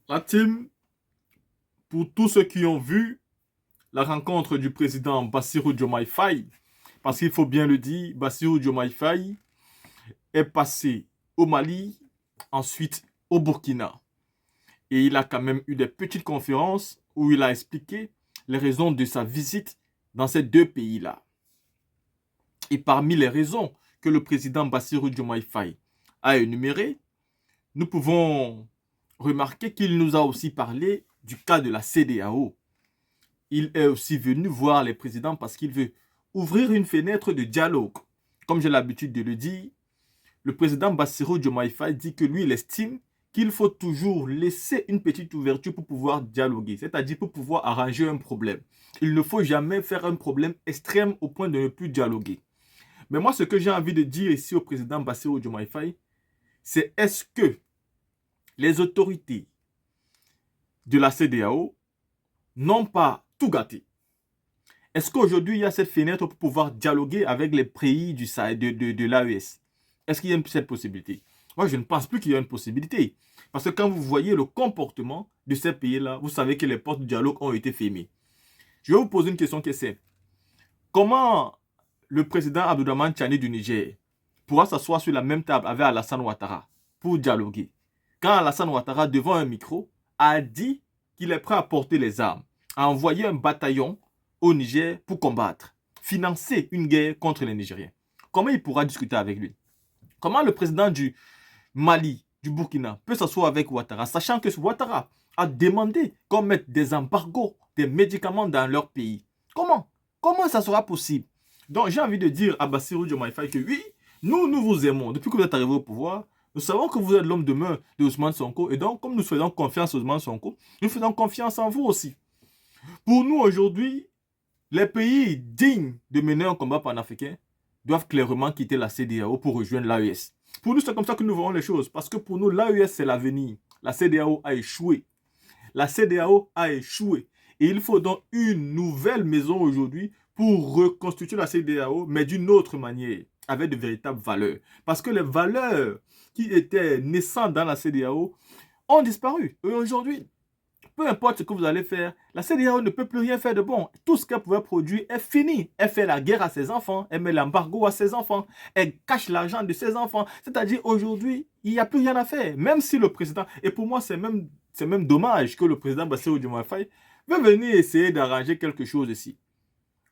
La team, pour tous ceux qui ont vu la rencontre du président Bassirou Diomaye Faye, parce qu'il faut bien le dire, Bassirou Diomaye Faye est passé au Mali, ensuite au Burkina. Et il a quand même eu des petites conférences où il a expliqué les raisons de sa visite dans ces deux pays-là. Et parmi les raisons que le président Bassirou Diomaye Faye a énumérées, nous pouvons remarquer qu'il nous a aussi parlé du cas de la CEDEAO. Il est aussi venu voir les présidents parce qu'il veut ouvrir une fenêtre de dialogue. Comme j'ai l'habitude de le dire, le président Bassirou Diomaye Faye dit que lui, il estime qu'il faut toujours laisser une petite ouverture pour pouvoir dialoguer, c'est-à-dire pour pouvoir arranger un problème. Il ne faut jamais faire un problème extrême au point de ne plus dialoguer. Mais moi, ce que j'ai envie de dire ici au président Bassirou Diomaye Faye, c'est est-ce que les autorités de la CEDEAO n'ont pas tout gâté? Est-ce qu'aujourd'hui, il y a cette fenêtre pour pouvoir dialoguer avec les pays de l'AES? Est-ce qu'il y a cette possibilité? Moi, je ne pense plus qu'il y a une possibilité. Parce que quand vous voyez le comportement de ces pays-là, vous savez que les portes du dialogue ont été fermées. Je vais vous poser une question qui est simple. Comment le président Abdourahmane Tchani du Niger pourra s'asseoir sur la même table avec Alassane Ouattara pour dialoguer quand Alassane Ouattara, devant un micro, a dit qu'il est prêt à porter les armes, à envoyer un bataillon au Niger pour combattre, financer une guerre contre les Nigériens? Comment il pourra discuter avec lui? Comment le président du Mali, du Burkina, peut s'asseoir avec Ouattara, sachant que Ouattara a demandé qu'on mette des embargos, des médicaments dans leur pays? Comment ça sera possible? Donc j'ai envie de dire à Bassirou Diomaye Faye que oui, nous vous aimons. Depuis que vous êtes arrivé au pouvoir, nous savons que vous êtes l'homme de main de Ousmane Sonko. Et donc, comme nous faisons confiance à Ousmane Sonko, nous faisons confiance en vous aussi. Pour nous aujourd'hui, les pays dignes de mener un combat panafricain doivent clairement quitter la CEDEAO pour rejoindre l'AES. Pour nous, c'est comme ça que nous voyons les choses. Parce que pour nous, l'AES, c'est l'avenir. La CEDEAO a échoué. La CEDEAO a échoué. Et il faut donc une nouvelle maison aujourd'hui pour reconstituer la CEDEAO, mais d'une autre manière, avec de véritables valeurs. Parce que les valeurs qui étaient naissantes dans la CEDEAO ont disparu. Et aujourd'hui, peu importe ce que vous allez faire, la CEDEAO ne peut plus rien faire de bon. Tout ce qu'elle pouvait produire est fini. Elle fait la guerre à ses enfants, elle met l'embargo à ses enfants, elle cache l'argent de ses enfants. C'est-à-dire aujourd'hui, il n'y a plus rien à faire. Même si le président, et pour moi c'est même dommage que le président Bassirou Diomaye Faye veut venir essayer d'arranger quelque chose ici.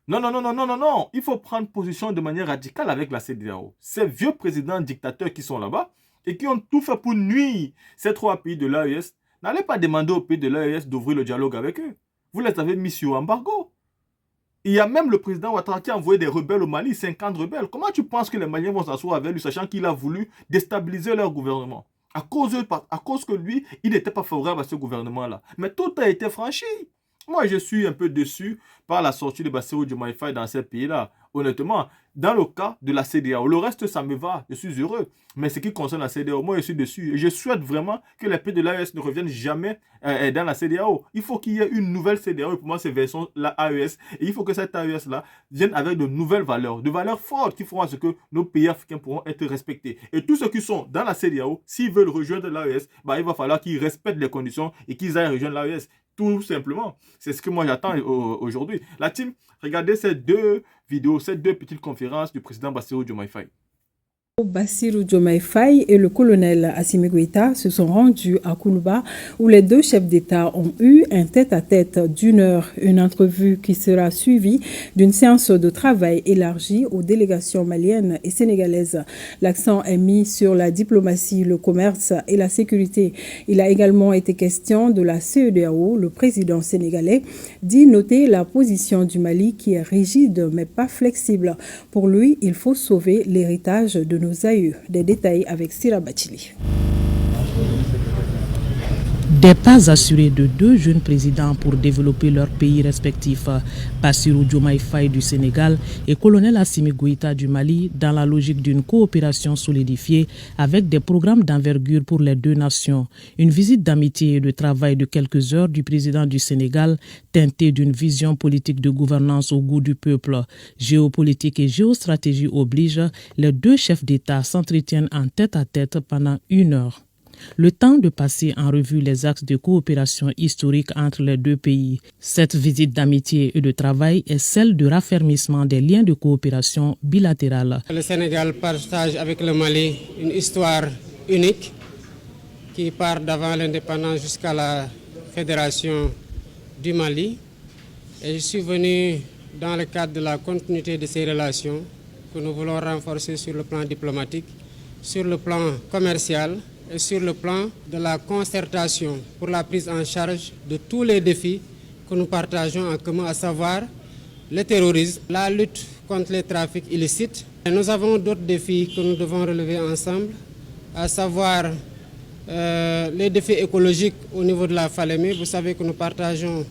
Non, non, non, non, non, non, non. Il faut prendre position de manière radicale avec la CEDEAO. Ces vieux présidents dictateurs qui sont là-bas et qui ont tout fait pour nuire ces trois pays de l'AES, n'allez pas demander aux pays de l'AES d'ouvrir le dialogue avec eux. Vous les avez mis sur embargo. Il y a même le président Ouattara qui a envoyé des rebelles au Mali, 50 rebelles. Comment tu penses que les Maliens vont s'asseoir avec lui, sachant qu'il a voulu déstabiliser leur gouvernement? À cause que lui, il n'était pas favorable à ce gouvernement-là. Mais tout a été franchi. Moi, je suis un peu déçu par la sortie de Bassirou Diomaye Faye dans ces pays-là. Honnêtement, dans le cas de la CEDEAO, le reste, ça me va. Je suis heureux. Mais ce qui concerne la CEDEAO, moi, je suis déçu. Et je souhaite vraiment que les pays de l'AES ne reviennent jamais dans la CEDEAO. Il faut qu'il y ait une nouvelle CEDEAO. Et pour moi, c'est version la AES. Et il faut que cette AES-là vienne avec de nouvelles valeurs, de valeurs fortes qui feront à ce que nos pays africains pourront être respectés. Et tous ceux qui sont dans la CEDEAO, s'ils veulent rejoindre l'AES, bah, il va falloir qu'ils respectent les conditions et qu'ils aillent rejoindre l'AES. Tout simplement. C'est ce que moi j'attends aujourd'hui. La team, regardez ces deux vidéos, ces deux petites conférences du président Bassirou Diomaye Faye. Bassirou Diomaye Faye et le colonel Assimi Goïta se sont rendus à Koulouba où les deux chefs d'État ont eu un tête-à-tête d'une heure, une entrevue qui sera suivie d'une séance de travail élargie aux délégations maliennes et sénégalaises. L'accent est mis sur la diplomatie, le commerce et la sécurité. Il a également été question de la CEDEAO. Le président sénégalais dit noter la position du Mali qui est rigide mais pas flexible. Pour lui, il faut sauver l'héritage de nos aïeux. Des détails avec Sira Bachili. Des pas assurés de deux jeunes présidents pour développer leurs pays respectifs, Bassirou Diomaye Faye du Sénégal et colonel Assimi Goïta du Mali, dans la logique d'une coopération solidifiée avec des programmes d'envergure pour les deux nations. Une visite d'amitié et de travail de quelques heures du président du Sénégal, teintée d'une vision politique de gouvernance au goût du peuple. Géopolitique et géostratégie oblige, les deux chefs d'État s'entretiennent en tête-à-tête pendant une heure. le temps de passer en revue les axes de coopération historique entre les deux pays. Cette visite d'amitié et de travail est celle de raffermissement des liens de coopération bilatérale. Le Sénégal partage avec le Mali une histoire unique qui part d'avant l'indépendance jusqu'à la fédération du Mali. Et je suis venu dans le cadre de la continuité de ces relations que nous voulons renforcer sur le plan diplomatique, sur le plan commercial et sur le plan de la concertation pour la prise en charge de tous les défis que nous partageons en commun, à savoir le terrorisme, la lutte contre les trafics illicites. Et nous avons d'autres défis que nous devons relever ensemble, à savoir les défis écologiques au niveau de la Falémé. Vous savez que nous partageons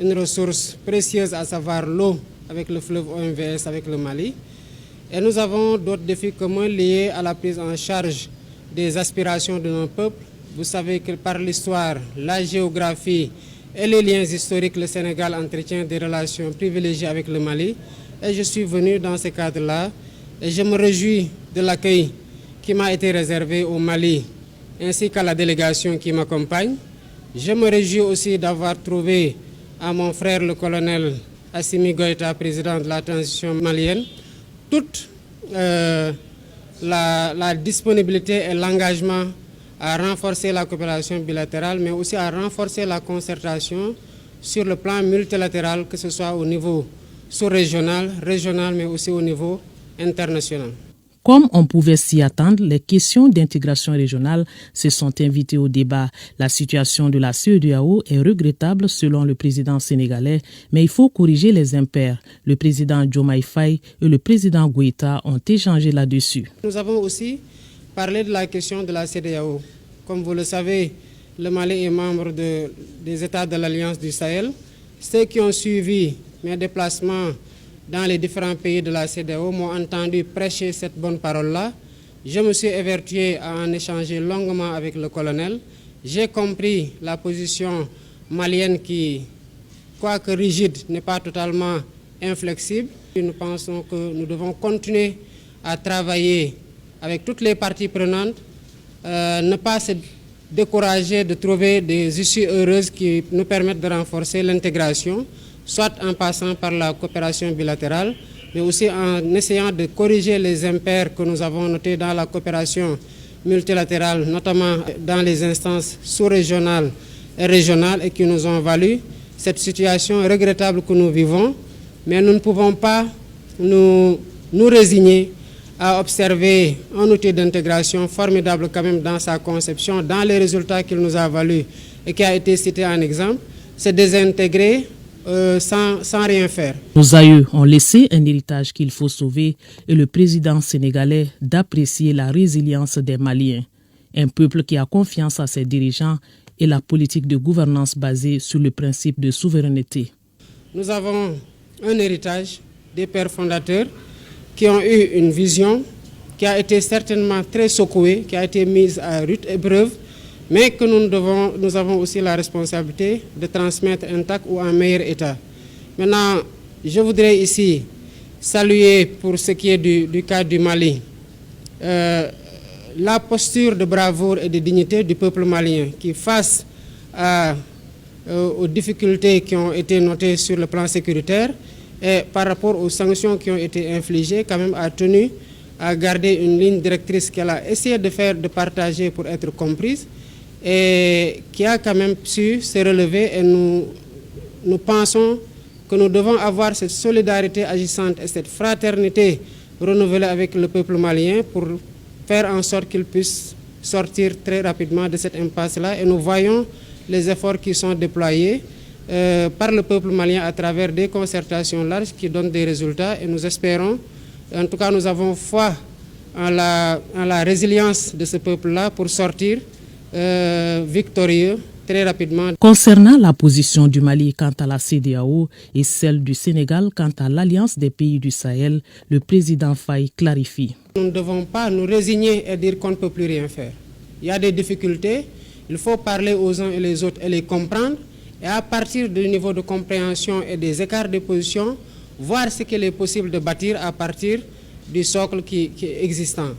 une ressource précieuse, à savoir l'eau, avec le fleuve OMVS, avec le Mali. Et nous avons d'autres défis communs liés à la prise en charge des aspirations de nos peuples. Vous savez que par l'histoire, la géographie et les liens historiques, le Sénégal entretient des relations privilégiées avec le Mali. Et je suis venu dans ce cadre-là et je me réjouis de l'accueil qui m'a été réservé au Mali ainsi qu'à la délégation qui m'accompagne. Je me réjouis aussi d'avoir trouvé à mon frère le colonel Assimi Goïta, président de la transition malienne, toute la disponibilité et l'engagement à renforcer la coopération bilatérale, mais aussi à renforcer la concertation sur le plan multilatéral, que ce soit au niveau sous-régional, régional, mais aussi au niveau international. Comme on pouvait s'y attendre, les questions d'intégration régionale se sont invitées au débat. La situation de la CEDEAO est regrettable selon le président sénégalais, mais il faut corriger les impairs. Le président Diomaye Faye et le président Goïta ont échangé là-dessus. Nous avons aussi parlé de la question de la CEDEAO. Comme vous le savez, le Mali est membre des États de l'Alliance du Sahel. Ceux qui ont suivi mes déplacements dans les différents pays de la CEDEAO m'ont entendu prêcher cette bonne parole-là. Je me suis évertué à en échanger longuement avec le colonel. J'ai compris la position malienne qui, quoique rigide, n'est pas totalement inflexible. Nous pensons que nous devons continuer à travailler avec toutes les parties prenantes, ne pas se décourager de trouver des issues heureuses qui nous permettent de renforcer l'intégration, soit en passant par la coopération bilatérale, mais aussi en essayant de corriger les impairs que nous avons notés dans la coopération multilatérale, notamment dans les instances sous-régionales et régionales, et qui nous ont valu cette situation regrettable que nous vivons. Mais nous ne pouvons pas nous résigner à observer un outil d'intégration formidable quand même dans sa conception, dans les résultats qu'il nous a valu et qui a été cité en exemple, c'est désintégrer sans rien faire. Nos aïeux ont laissé un héritage qu'il faut sauver et le président sénégalais d'apprécier la résilience des Maliens, un peuple qui a confiance à ses dirigeants et la politique de gouvernance basée sur le principe de souveraineté. Nous avons un héritage des pères fondateurs qui ont eu une vision qui a été certainement très secouée, qui a été mise à rude épreuve, mais que nous avons aussi la responsabilité de transmettre intact ou en meilleur état. Maintenant, je voudrais ici saluer, pour ce qui est du cas du Mali, la posture de bravoure et de dignité du peuple malien qui, face aux difficultés qui ont été notées sur le plan sécuritaire et par rapport aux sanctions qui ont été infligées, quand même a tenu à garder une ligne directrice qu'elle a essayé de partager pour être comprise, et qui a quand même su se relever. Et nous pensons que nous devons avoir cette solidarité agissante et cette fraternité renouvelée avec le peuple malien pour faire en sorte qu'il puisse sortir très rapidement de cette impasse-là. Et nous voyons les efforts qui sont déployés par le peuple malien à travers des concertations larges qui donnent des résultats. Et nous espérons, en tout cas nous avons foi en la résilience de ce peuple-là pour sortir victorieux très rapidement. Concernant la position du Mali quant à la CEDEAO et celle du Sénégal quant à l'Alliance des pays du Sahel, le président Faye clarifie. Nous ne devons pas nous résigner et dire qu'on ne peut plus rien faire. Il y a des difficultés, il faut parler aux uns et les autres et les comprendre, et à partir du niveau de compréhension et des écarts de position, voir ce qu'il est possible de bâtir à partir du socle qui est existant.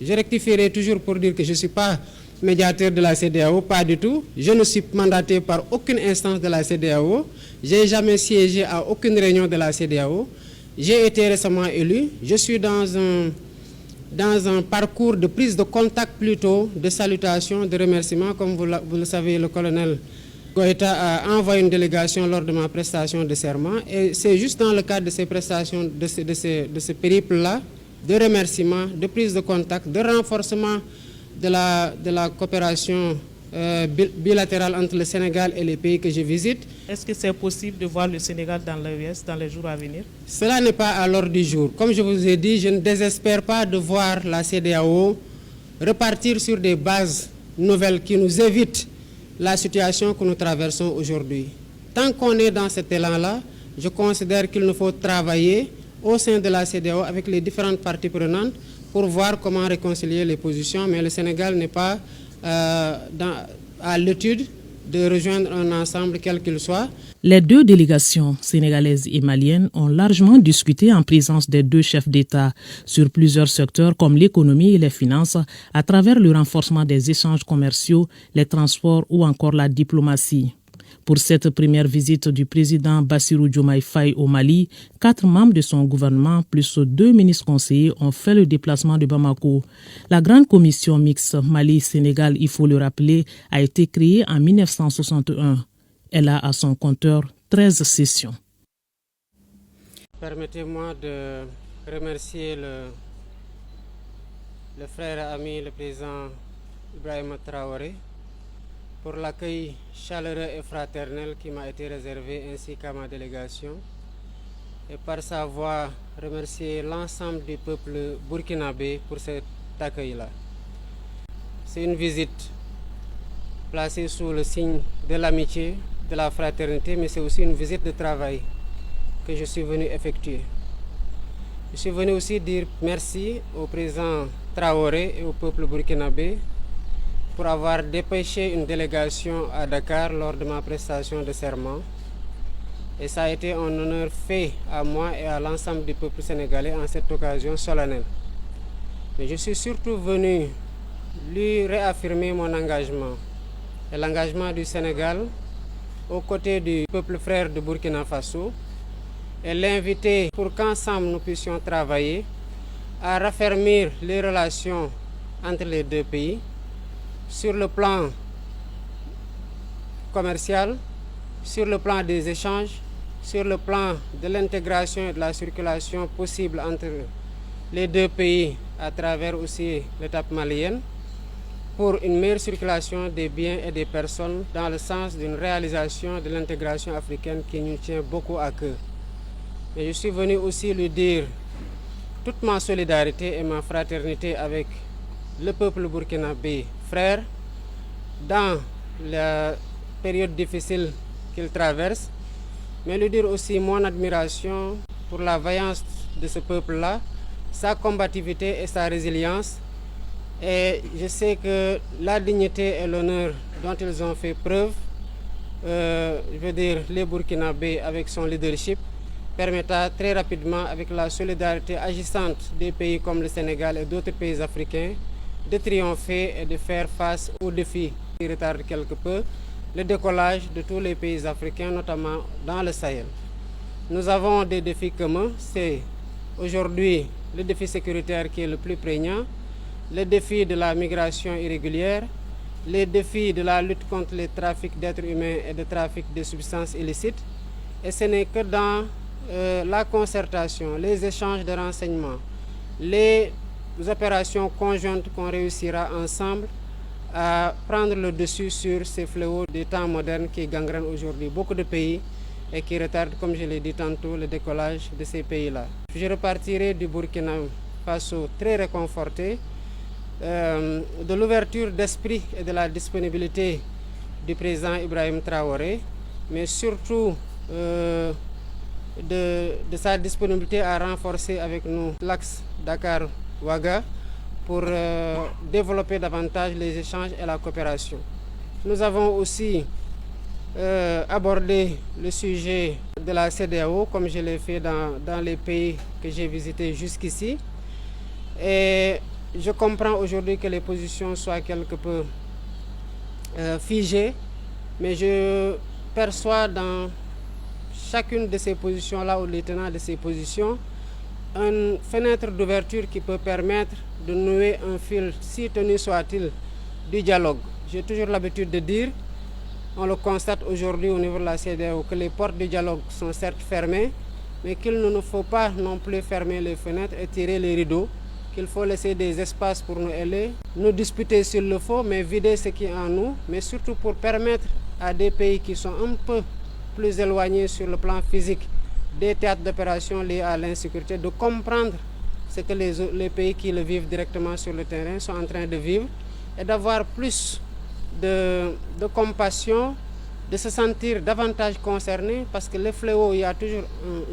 Je rectifierai toujours pour dire que je ne suis pas médiateur de la CEDEAO, pas du tout. Je ne suis mandaté par aucune instance de la CEDEAO. Je n'ai jamais siégé à aucune réunion de la CEDEAO. J'ai été récemment élu. Je suis dans un parcours de prise de contact plutôt, de salutation, de remerciement. Comme vous le savez, le colonel Goïta a envoyé une délégation lors de ma prestation de serment. Et c'est juste dans le cadre de ces prestations, de ce périple-là, de remerciement, de prise de contact, de renforcement de la coopération bilatérale entre le Sénégal et les pays que je visite. Est-ce que c'est possible de voir le Sénégal dans l'OUS dans les jours à venir? Cela n'est pas à l'ordre du jour. Comme je vous ai dit, je ne désespère pas de voir la CEDEAO repartir sur des bases nouvelles qui nous évitent la situation que nous traversons aujourd'hui. Tant qu'on est dans cet élan-là, je considère qu'il nous faut travailler au sein de la CEDEAO avec les différentes parties prenantes pour voir comment réconcilier les positions. Mais le Sénégal n'est pas à l'étude de rejoindre un ensemble quel qu'il soit. Les deux délégations sénégalaises et maliennes ont largement discuté en présence des deux chefs d'État sur plusieurs secteurs comme l'économie et les finances à travers le renforcement des échanges commerciaux, les transports ou encore la diplomatie. Pour cette première visite du président Bassirou Diomaye Faye au Mali, 4 membres de son gouvernement plus 2 ministres conseillers ont fait le déplacement de Bamako. La grande commission mixte Mali-Sénégal, il faut le rappeler, a été créée en 1961. Elle a à son compteur 13 sessions. Permettez-moi de remercier le frère et ami, le président Ibrahima Traoré, pour l'accueil chaleureux et fraternel qui m'a été réservé ainsi qu'à ma délégation. Et par sa voix, remercier l'ensemble du peuple burkinabé pour cet accueil-là. C'est une visite placée sous le signe de l'amitié, de la fraternité, mais c'est aussi une visite de travail que je suis venu effectuer. Je suis venu aussi dire merci au président Traoré et au peuple burkinabé pour avoir dépêché une délégation à Dakar lors de ma prestation de serment. Et ça a été un honneur fait à moi et à l'ensemble du peuple sénégalais en cette occasion solennelle. Mais je suis surtout venu lui réaffirmer mon engagement et l'engagement du Sénégal aux côtés du peuple frère de Burkina Faso et l'inviter pour qu'ensemble nous puissions travailler à raffermir les relations entre les deux pays sur le plan commercial, sur le plan des échanges, sur le plan de l'intégration et de la circulation possible entre les deux pays à travers aussi l'étape malienne, pour une meilleure circulation des biens et des personnes dans le sens d'une réalisation de l'intégration africaine qui nous tient beaucoup à cœur. Et je suis venu aussi lui dire toute ma solidarité et ma fraternité avec le peuple burkinabé frère dans la période difficile qu'il traverse, mais lui dire aussi mon admiration pour la vaillance de ce peuple-là, sa combativité et sa résilience. Et je sais que la dignité et l'honneur dont ils ont fait preuve, je veux dire les Burkinabés avec son leadership, permettra très rapidement, avec la solidarité agissante des pays comme le Sénégal et d'autres pays africains, de triompher et de faire face aux défis qui retardent quelque peu le décollage de tous les pays africains, notamment dans le Sahel. Nous avons des défis communs, c'est aujourd'hui le défi sécuritaire qui est le plus prégnant, le défi de la migration irrégulière, les défis de la lutte contre les trafics d'êtres humains et de trafic de substances illicites. Et ce n'est que dans la concertation, les échanges de renseignements, les opérations conjointes qu'on réussira ensemble à prendre le dessus sur ces fléaux des temps modernes qui gangrènent aujourd'hui beaucoup de pays et qui retardent, comme je l'ai dit tantôt, le décollage de ces pays-là. Je repartirai du Burkina Faso très réconforté de l'ouverture d'esprit et de la disponibilité du président Ibrahim Traoré, mais surtout de sa disponibilité à renforcer avec nous l'axe Dakar-Ouaga pour développer davantage les échanges et la coopération. Nous avons aussi abordé le sujet de la CEDEAO, comme je l'ai fait dans les pays que j'ai visités jusqu'ici. Et je comprends aujourd'hui que les positions soient quelque peu figé, mais je perçois dans chacune de ces positions-là, ou les tenants de ces positions, une fenêtre d'ouverture qui peut permettre de nouer un fil, si tenu soit-il, du dialogue. J'ai toujours l'habitude de dire, on le constate aujourd'hui au niveau de la CEDEAO, que les portes du dialogue sont certes fermées, mais qu'il ne nous faut pas non plus fermer les fenêtres et tirer les rideaux, qu'il faut laisser des espaces pour nous aller, nous disputer s'il le faut, mais vider ce qui est en nous, mais surtout pour permettre à des pays qui sont un peu plus éloignés sur le plan physique des théâtres d'opération liés à l'insécurité, de comprendre ce que les pays qui le vivent directement sur le terrain sont en train de vivre et d'avoir plus de compassion, de se sentir davantage concerné, parce que le fléau, il y a toujours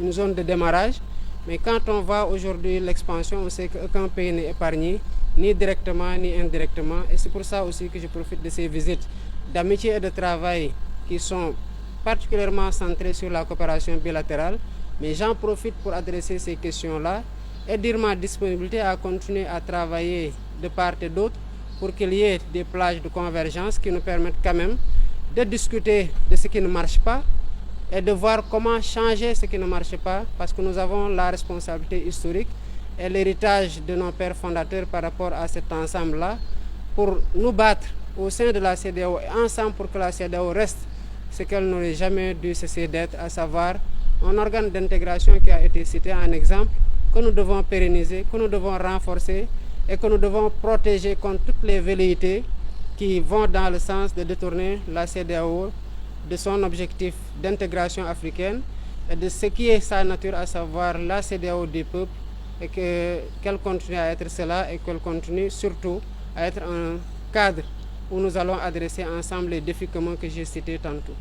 une zone de démarrage, mais quand on voit aujourd'hui l'expansion, on sait qu'aucun pays n'est épargné, ni directement ni indirectement, et c'est pour ça aussi que je profite de ces visites d'amitié et de travail qui sont particulièrement centrées sur la coopération bilatérale, mais j'en profite pour adresser ces questions-là et dire ma disponibilité à continuer à travailler de part et d'autre pour qu'il y ait des plages de convergence qui nous permettent quand même de discuter de ce qui ne marche pas et de voir comment changer ce qui ne marche pas, parce que nous avons la responsabilité historique et l'héritage de nos pères fondateurs par rapport à cet ensemble-là, pour nous battre au sein de la CEDEAO et ensemble pour que la CEDEAO reste ce qu'elle n'aurait jamais dû cesser d'être, à savoir un organe d'intégration qui a été cité en exemple, que nous devons pérenniser, que nous devons renforcer et que nous devons protéger contre toutes les velléités qui vont dans le sens de détourner la CEDEAO de son objectif d'intégration africaine et de ce qui est sa nature, à savoir la CEDEAO des peuples, et qu'elle continue à être cela et qu'elle continue surtout à être un cadre où nous allons adresser ensemble les défis communs que j'ai cités tantôt.